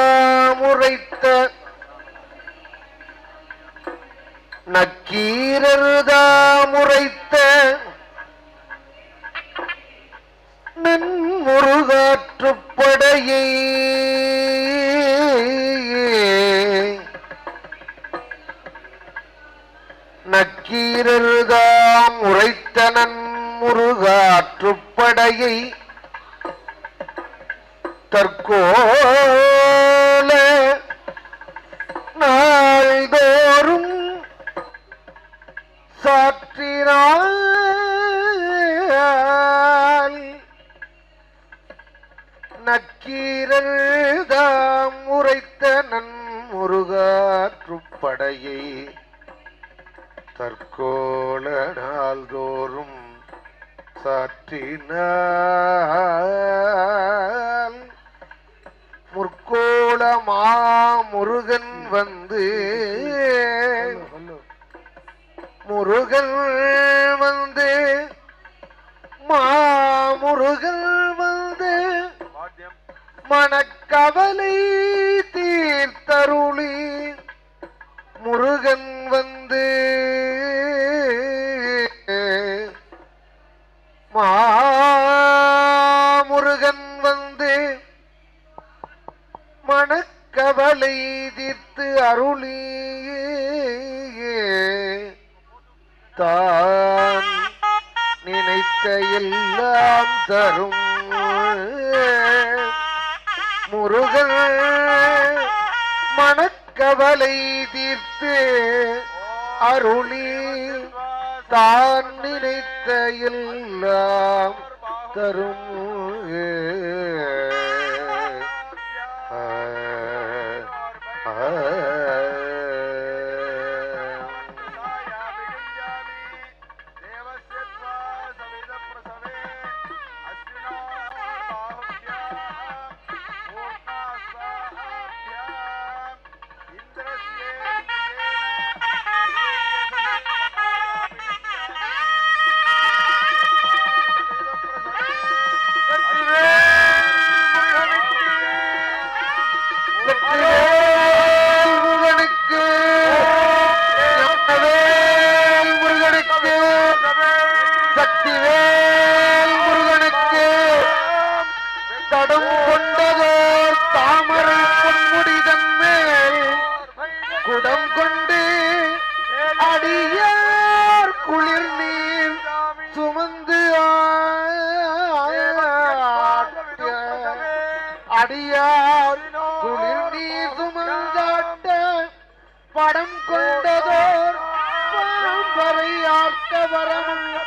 நக்கீரர்தாமுரைத்த நன்முருகாற்றுப்படையை நக்கீரர்தாம் உரைத்த நன்முருகாற்றுப்படையை தற்கோல நாள்தோறும் சாற்றினாள் நக்கீரர்தாம் உரைத்த நன்முருகாற்றுப்படையை தற்கோல நாள்தோறும் சாற்றினாள் முற்கோள மாமுருகன் வந்து முருகன் வந்து மாமுருகன் வந்து மனக்கவலை தீர்த்தருளி முருகன் வந்து மாமுருகன் வந்து மனக்கவலை தீர்த்து அருளி தான் நினைத்த எல்லாம் தரும் முருகன் மனக்கவலை தீர்த்து அருளி தான் நினைத்த எல்லாம் தரும் அடியார் குளிர் நீர் சுமந்தாட்ட படம் கொண்டதோர் பறையாட்ட வரமுள்ள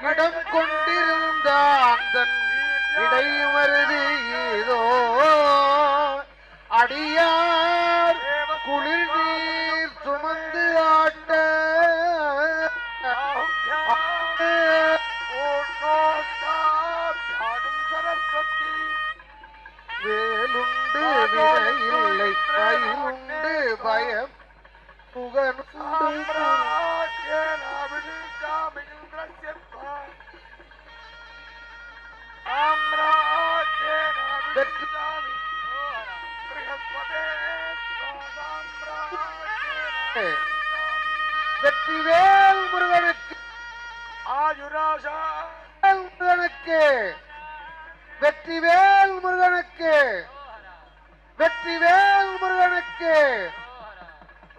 இடம் கொண்டிருந்த அந்தன் இடைமருதி ஏதோ அடியார் குளிர் நீர் சுமந்து ஆட்ட வேலுண்டு வினையில்லை பயிலுண்டு பயம் புகனுண்டு வெற்றிவேல் முருகனுக்கு முருகனுக்கு வெற்றிவேல் முருகனுக்கு வெற்றிவேல் முருகனுக்கு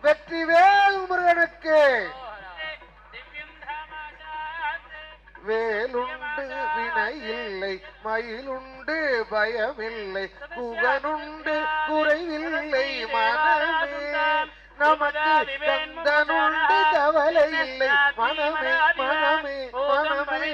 வெற்றிவேல் முருகனுக்கு வேலுண்டு வினை இல்லை மயிலுண்டு பயமில்லை புகனுண்டு குறைவில்லை மனமே நமக்கு கந்தனுண்டு கவலை இல்லை மனமே மனமே மனமே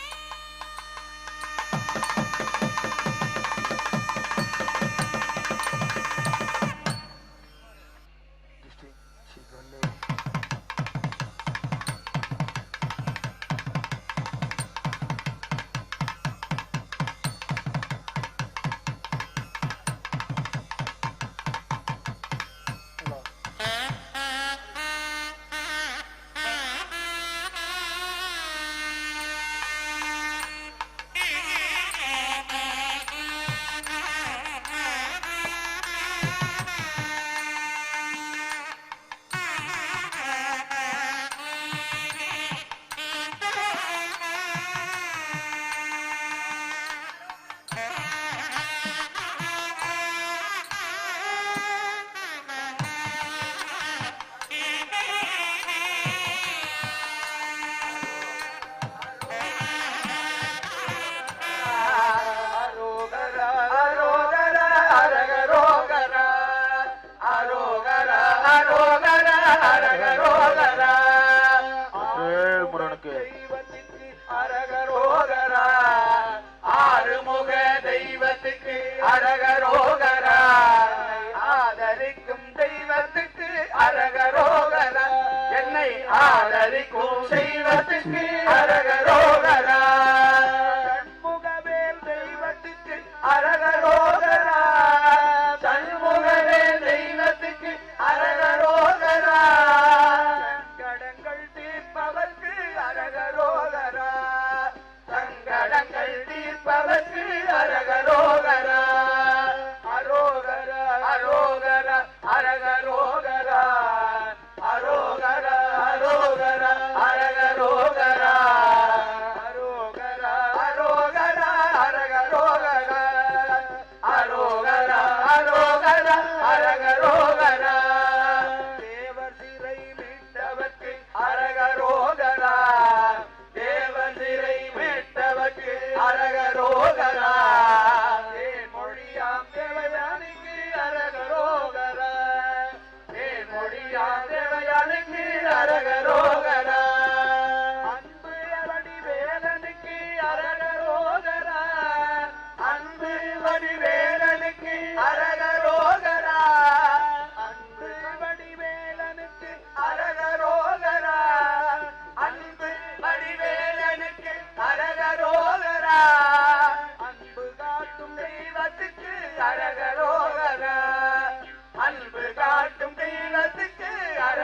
ஆதரிக்கும் தெய்வத்துக்கு அரகரோகரா சண்முகவேல் தெய்வத்துக்கு அரகரோகரா சண்முகவேல் தெய்வத்துக்கு அரகரோகரா சங்கடங்கள் தீர்ப்பவர்க்கு அரகரோகரா சங்கடங்கள் தீர்ப்பவர்க்கு அரகரோகரா அரோகரா அரோகரா அரகரோகரா அரோகரா அரோகரா அரகரோகரா அரோகரா அரோகரா அரகரோகரா அரோகரா அரோகரா அரகரோகரா தேவர் சிறை மீட்டவர்க்கு அரகரோகரா தேவர் சிறை மீட்டவர்க்கு அரகரோகரா தேன்மொழியாம் தேவயானிக்கு அரகரோகரா தேன்மொழியாம் தேவயானிக்கு அரகரோகரா அன்பு வடிவேலனுக்கு அரகரோகரா அன்பு வடிவேலனுக்கு அரகரோகரா அன்பு வடிவேலனுக்கு அரகரோகரா அன்பு வடிவேலனுக்கு அரகரோகரா அன்பு காட்டும் தெய்வத்துக்கு அரகரோகரா அன்பு காட்டும் தெய்வத்துக்கு அரகரோகரா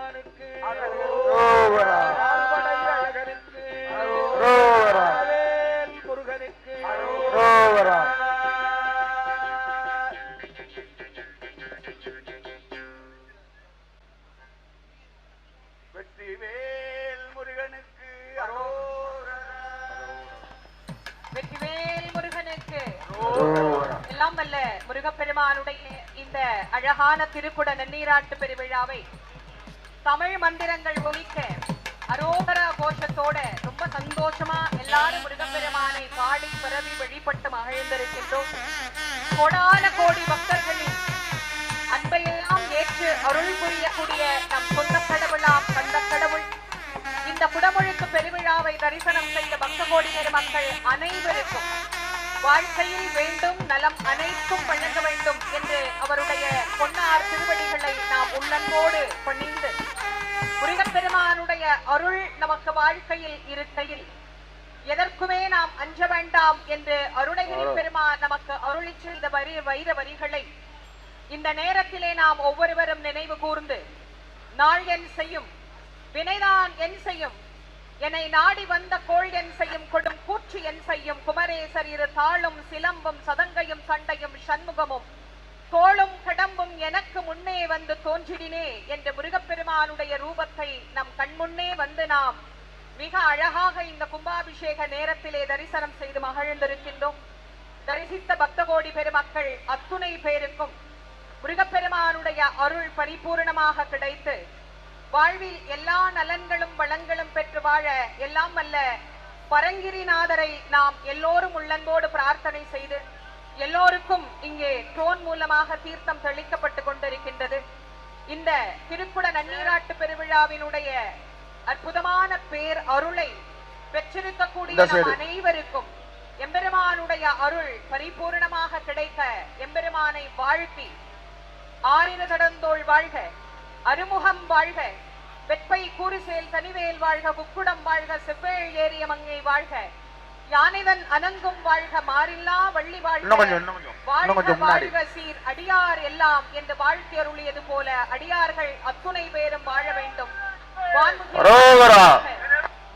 முருகனுக்கு அரோகரா. ஆறுபடை அழகனுக்கு அரோகரா. வேல் முருகனுக்கு அரோகரா. வெற்றிவேல் முருகனுக்கு அரோகரா. வெற்றிவேல் முருகனுக்கு அரோகரா. எல்லாம் வல்ல முருகப்பெருமானுடைய இந்த அழகான திருக்குட நன்னீராட்டு பெருவிழாவை தமிழ் மந்திரங்கள் ஒலிக்க அரோகர கோஷத்தோட ரொம்ப சந்தோஷமா எல்லாரும் முருகப்பெருமானை பாடி பிறவி வழிபட்டு மகிழ்ந்திருக்கின்றோம். கோடான கோடி பக்தர்களின் அன்பையெல்லாம் ஏற்று அருள் புரியக்கூடிய நம் சொந்த கடவுளாம் கந்த கடவுள் இந்த குடமுழுக்கு பெருவிழாவை தரிசனம் செய்த பக்த கோடி பெருமக்கள் அனைவருக்கும் வாழ்க்கையில் வேண்டும் நலம் அனைத்தும் வழங்க வேண்டும் என்று அவருடைய பொன்னார் திருவடிகளை நாம் உள்ளன்போடு பணிந்து முருகப்பெருமானுடைய அருள் நமக்கு வாழ்க்கையில் இருக்கையில் எதற்குமே நாம் அஞ்ச வேண்டாம் என்று அருணகிரி பெருமான் நமக்கு அருளி செய்த வைர வரிகளை இந்த நேரத்திலே நாம் ஒவ்வொருவரும் நினைவு கூர்ந்து நாள் என் செய்யும் வினைதான் என் செய்யும் என்னை நாடி வந்த கோள் என் செய்யும் கொடும் கூற்று என் செய்யும் குமரேசர் இரு தாளும் சிலம்பும் சதங்கையும் சண்டையும் சண்முகமும் தோளும் கடம்பும் எனக்கு முன்னே வந்து தோன்றிடினே என்ற முருகப்பெருமானுடைய ரூபத்தை நம் கண்முன்னே வந்து நாம் மிக அழகாக இந்த கும்பாபிஷேக நேரத்திலே தரிசனம் செய்து மகிழ்ந்திருக்கின்றோம். தரிசித்த பக்த கோடி பெருமக்கள் அத்துணை பேருக்கும் முருகப்பெருமானுடைய அருள் பரிபூர்ணமாக கிடைத்து வாழ்வில் எல்லா நலன்களும் வளங்களும் பெற்று வாழ எல்லாம் வல்ல பரங்கிரிநாதரை நாம் எல்லோரும் உள்ளன்போடு பிரார்த்தனை செய்து எல்லோருக்கும் இங்கே ட்ரோன் மூலமாக தீர்த்தம் தெளிக்கப்பட்டு கொண்டிருக்கின்றது. இந்த திருக்குட நன்னீராட்டு பெருவிழாவினுடைய அற்புதமான பேர் அருளை பெற்றிருக்கக்கூடிய நம் அனைவருக்கும் எம்பெருமானுடைய அருள் பரிபூர்ணமாக கிடைக்க எம்பெருமானை வாழ்த்தி ஆரிர தடந்தோள் வாழ்க, அருமுகம் வாழ்க, வெப்பை கூறுசேல் தனிவேல் வாழ்க, குக்குடம் வாழ்க, செவ்வேள் ஏறிய மங்கை வாழ்க, யானைதன் அனங்கும் வாழ்க, மாறில்லா வள்ளி வாழ்க, வாழ்க வாழ்க சீர் அடியார் எல்லாம் என்று வாழ்த்தி அருளியது போல அடியார்கள் அத்துணை பேரும் வாழ வேண்டும்.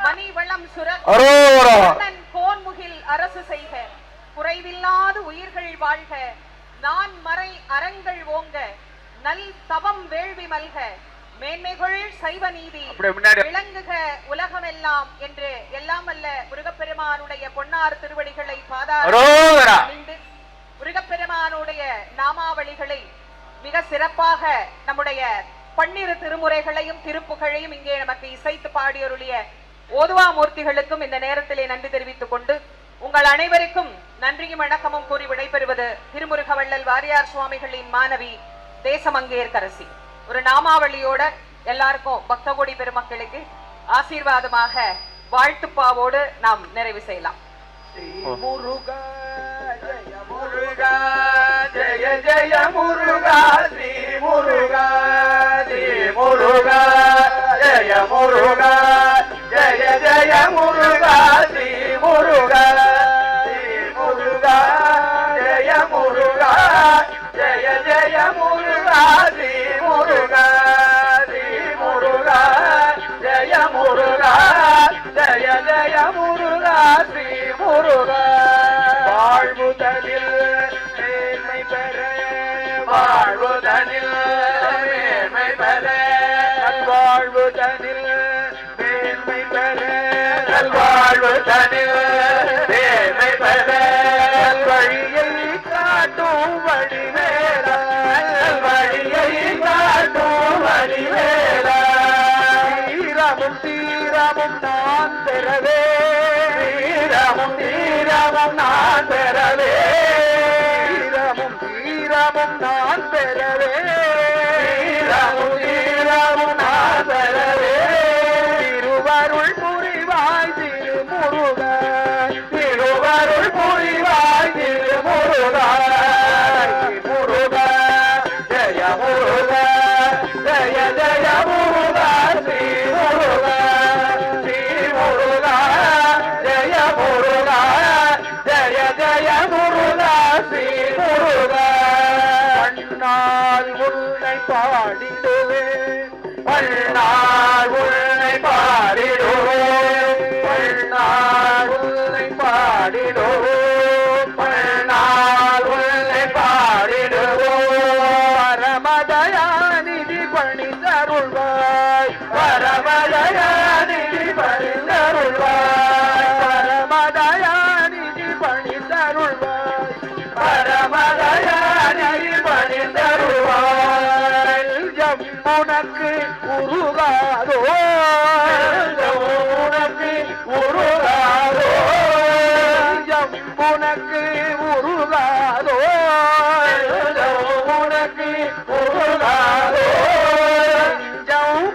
மணி வளம் சுரன் கோன்முகில் அரசு செய்க, குறைவில்லாத உயிர்கள் வாழ்க, நான் மறை அறங்கள் ஓங்க, நல் தவம் வேள்வி மல்க, மேன்மைகள் சைவ நீதி விளங்குக உலகமெல்லாம் என்று எல்லாம் அல்ல முருகப்பெருமானுடைய பொன்னார் திருவடிகளை பாதாரணிந்து முருகப்பெருமானுடைய நாமாவளிகளை மிக சிறப்பாக நம்முடைய 12 திருமுறைகளையும் திருப்புகழையும் இங்கே நமக்கு இசைத்து பாடியருளிய ஓதுவா மூர்த்திகளுக்கும் இந்த நேரத்திலே நன்றி தெரிவித்துக் கொண்டு உங்கள் அனைவருக்கும் நன்றியும் வணக்கமும் கூறி விடைபெறுவது திருமுருகவள்ளல் வாரியார் சுவாமிகளின் மாணவி தேசமங்கையர்கரசி. ஒரு நாமாவளியோட எல்லாருக்கும் பக்த கோடி பெருமக்களுக்கு ஆசீர்வாதமாக வாழ்த்துப்பாவோடு நாம் நிறைவு செய்யலாம். முருகா ஜெய முருகா ஜெய ஜெய முருகா ஸ்ரீ முருகா ஸ்ரீ முருகா ஜெய முருகா ஜெய ஜெய முருகா ஸ்ரீ முருகா ஸ்ரீ முருகா ஜெய முருகா ஜெய ஜெய முருகா ஸ்ரீ முருகா ஸ்ரீ முருகா ஜெய முருகா ஜெய ஜெய முருகா ஸ்ரீ முருகா. வாழ்வுதலில் மேன்மை பெற வாழ்வுதலில் மேன்மை பெற வாழ்வுதலில் மேன்மை பெற வாழ்வுதலில் மேன்மை பெற வழியை காட்டும் வழிவேலா வழியை காட்டும் வழிவேலா தீரமும் தீரமும் நான் பெறவே தீரமும் தீரமும் நான் பெறவே தீரமும் தீரமும் நான் பெறவே தீரமும் தீரமும் நான் பெறவே திருவருள் புரிவாய் திருமுருகா திருவருள் புரிவாய் திருமுருகா முருகா ஜெய முருகா ஜெய ஜெய முருகா ஸ்ரீ முருகா ஸ்ரீ முருகா பாடிடுவோம் பன்னாள் உன்னை பாடிடுவோம் பரமதயாநிதி பணிந்தருள்வாய் பரமதயாநிதி பணிந்தருள்வாய் பரமதயாநிதி பணிந்தருள்வாய் பரமதயாநிதி பணிந்தருள்வாய் உனக்கு உருகாதோ உனக்கு உருகாதோ உனக்கு உருகாதோ உனக்கு உருகாதோ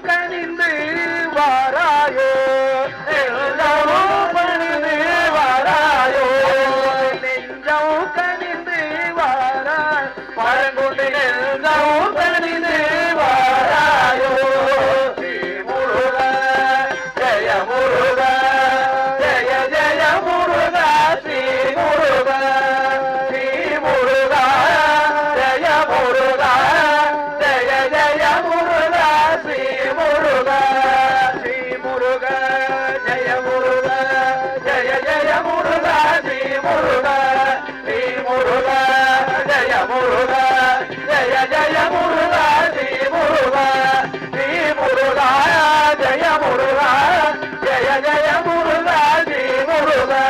கணிந்து வாராயோ பணிந்து வாராயோ நெஞ்சம் கணிந்து வாராய் பழங்குண்டு நெஞ்சம் கணிந்து வாராயோ ஸ்ரீ முருகா ஜெய முருகா ஜெய ஜெய முருகா ஸ்ரீ முருகா ஸ்ரீ முருகா ஜெய முருகா ஜெய ஜெய முருகா ஸ்ரீ முருகா ஸ்ரீ முருகா ஜெய முருகா ஜெய ஜெய முருகா ஸ்ரீ முருகா ஸ்ரீ முருகா ஜெய முருகா ஜெய ஜெய முருகா ஸ்ரீ முருகா ஸ்ரீ முருகா ஜெய முருகா ஜெய ஜெய முருகா ஸ்ரீ முருகா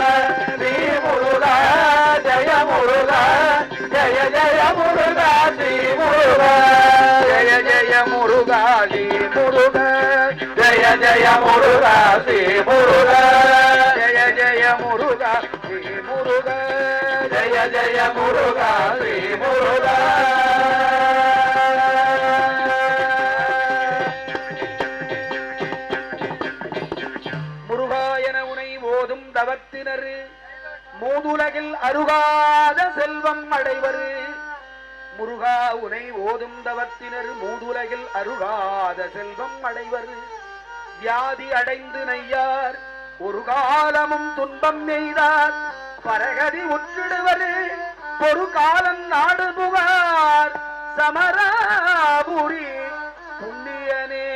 ஸ்ரீ முருகா ஜெய முருகா ஜெய ஜெய முருகா ஸ்ரீ முருகா ஜெய ஜெய முருகா ஸ்ரீ முருகா ஜெய ஜெய முருகா ஸ்ரீ முருகா ஜெய ஜெய முருகா ஸ்ரீ முருகா ஜெய ஜெய முருகா ஸ்ரீ முருகா முருகா என உனை ஓதும் தவத்தினர் மூதுலகில் அருகாத செல்வம் அடைவர் முருகா உனை ஓதும் தவத்தினர் மூதுலகில் அருகாத செல்வம் அடைவர் வியாதி அடைந்து நையார் ஒரு காலமும் துன்பம் எய்தார் பரகதி உற்றிடுவர் ஒரு காலம் நாடு புகார் சமராபுரி புண்ணியனே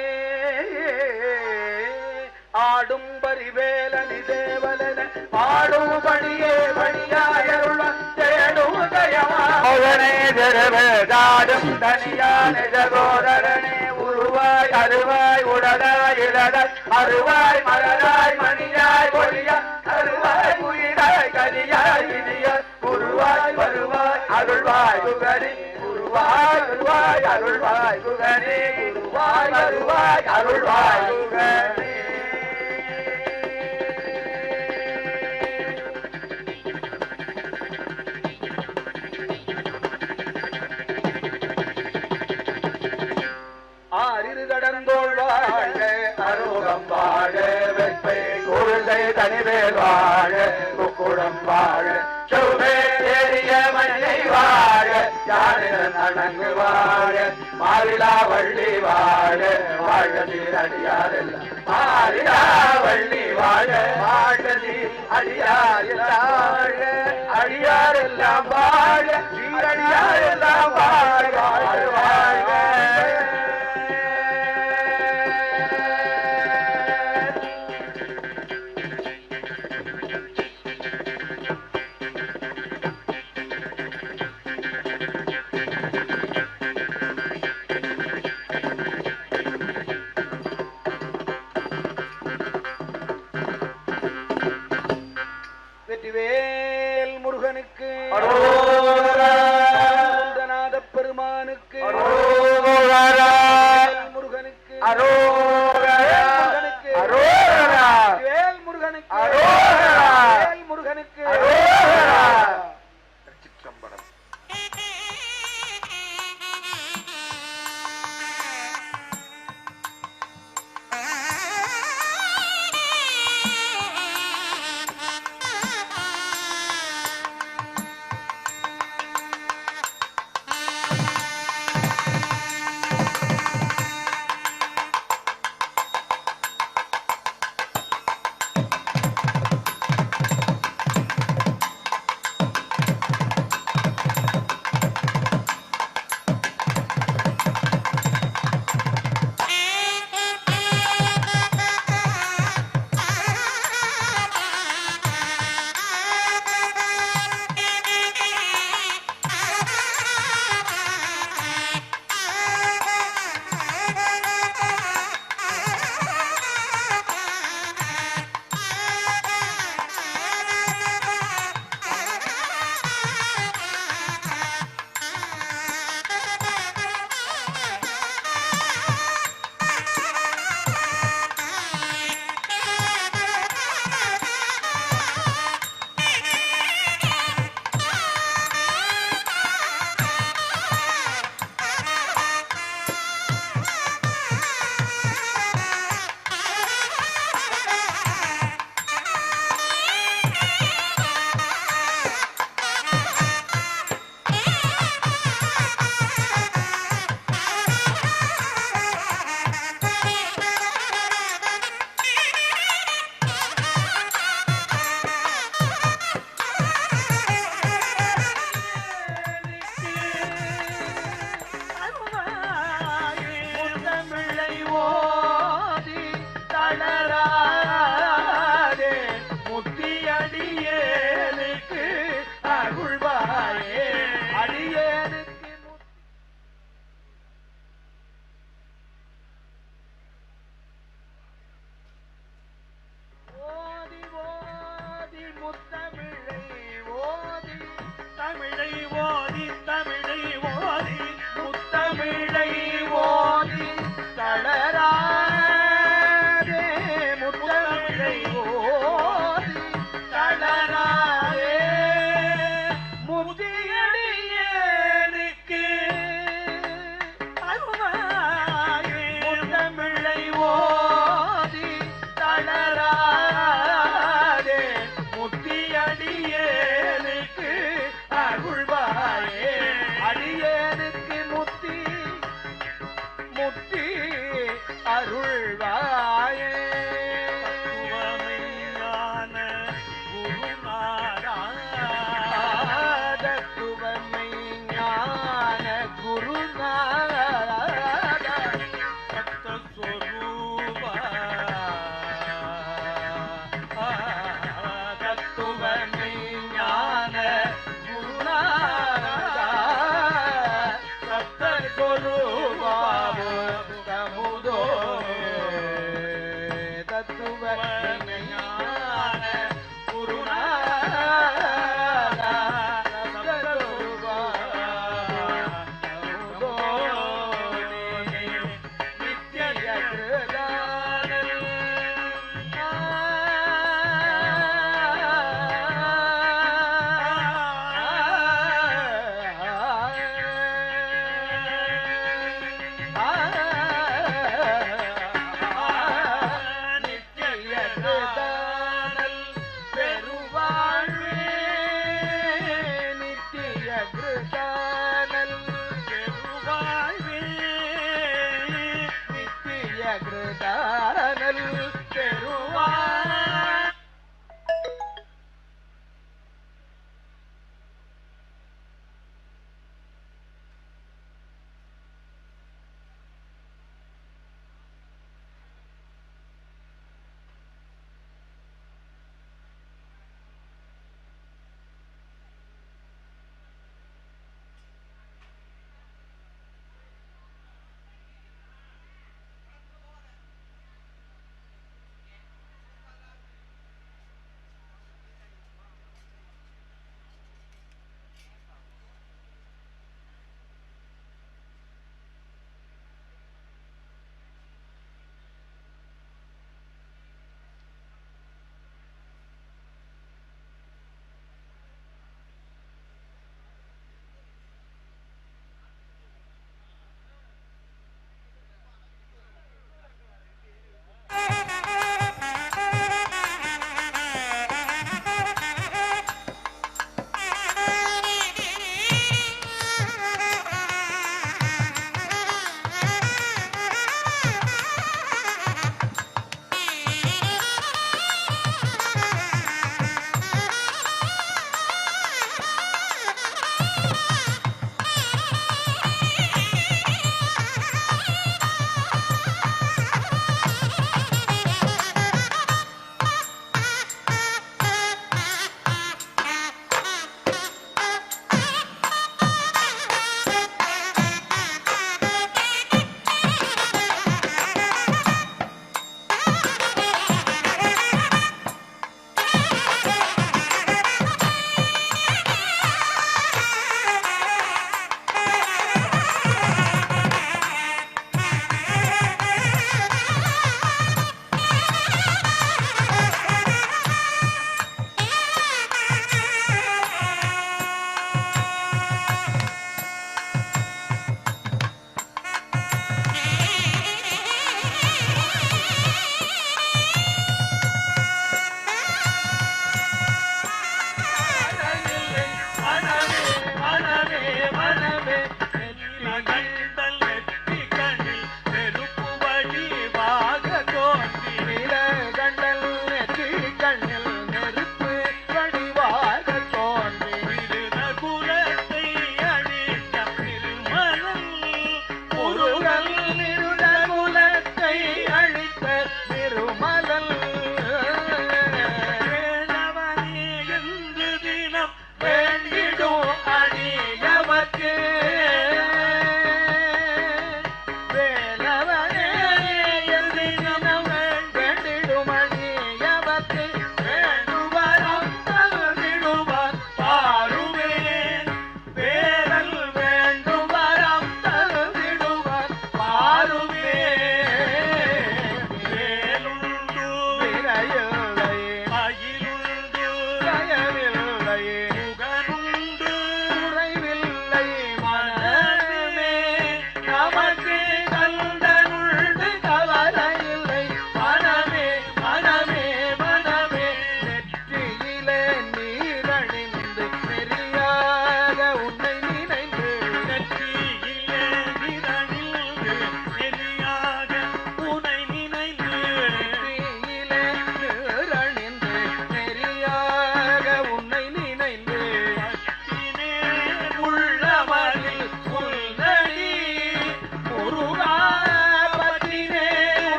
ஆடும் பரிவேலனி தேவலன பாடும் பணியே பணியாயருள தேடும் தயமாவனே திருவேதாடும் தனியான ஜகோதரனே உருவாய் அருவாய் உடலாய் இழலாய் அருவாய் மலராய் மணியாய் ஒளியாய் அருவாய் உயிராய் கலியாய் இனியாய் குருவாய் வருவாய் அருள்வாய் குகனே குருவாய் வருவாய் அருள்வாய் குகனே குருவாய் வருவாய் அருள்வாய் குகனே ஆறிரு கடந்தோள் வாழ அருகம் வாழ வெப்பை குருதை தனிவேல் வாழ குக்குடம் வாழ செவ்வே ஏறிய மண்ணை வாழ யாரின் அடங்கு வாழ மாறிலா வள்ளி வாழ வாழ சீரடியாரெல்லாம் மாறிலா வள்ளி வாழ வாழ சீர் அடியாரெல்லாம் அடியாரெல்லாம் வாழ சீரடியாரெல்லாம் வாழ வாழ வாழ வெற்றிவேல் முருகனுக்கு, நாத பெருமானுக்கு,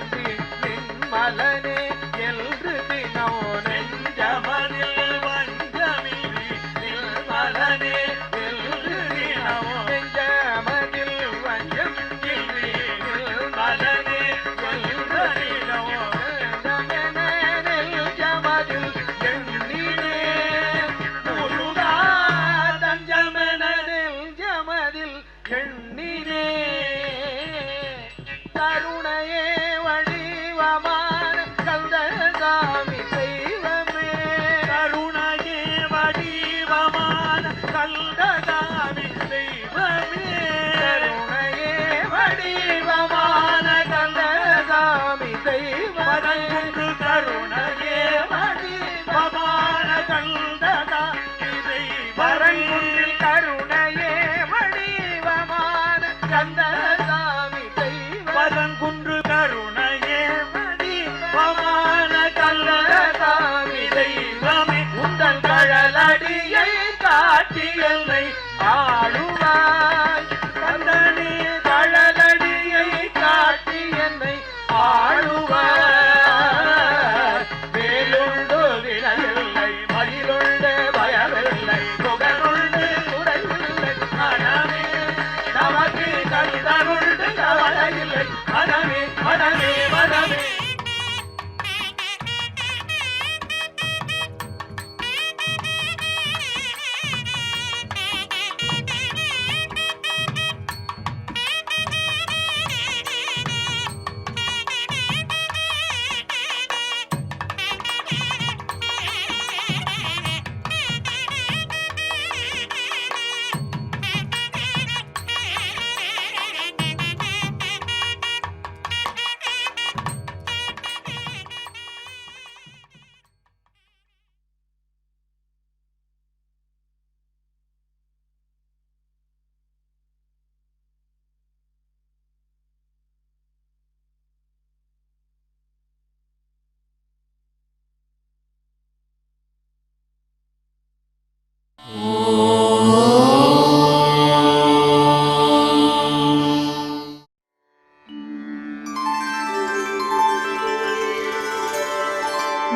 இன்றி நின்மலனே என்று தினம் நெஞ்சமதில் வஞ்சமின்றி நின்மலனே என்று தினம் நெஞ்சமதில் வஞ்சம் இன்றி நின்மலனே என்று தினம் நெஞ்சமதில் எண்ணினே முருகா தஞ்சமென நெஞ்சமதில் எண்ணினே கருணையே வடிவமான கந்தசாமி தெய்வமே கருணையே வடிவமான கந்தசாமி தெய்வமே கருணையே வடிவமான கந்தசாமி தெய்வமே கருணையே வடிவமான கந்தசாமி தெய்வமே கருணையே வடிவமான கந்தசாமி பதங்குன்று கருணையே வடிவமான கந்தசாமி தெய்வமே உந்தன் கழலடியை காட்டி என்னை ஆளுவாய் கந்தனே கழலடியை காட்டி என்னை ஆளுவாய் வேலுண்டு வினையில்லை மயிலுண்டு பயமில்லை புகழுண்டு குறைவில்லை மனமே நமக்கு கந்தனுண்டு கவலையில்லை மனமே மனமே மனமே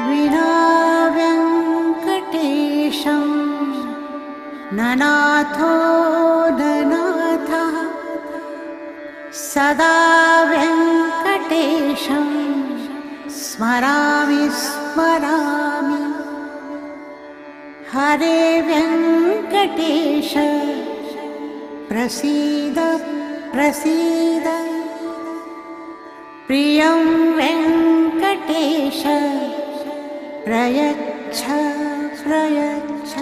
विना वेङ्कटेशं ननाथो ननाथः सदा वेङ्कटेशं स्मरामि स्मरामि हरे वेङ्कटेश प्रसीद प्रसीद प्रियं वेङ्कटेश प्रयच्छ प्रयच्छ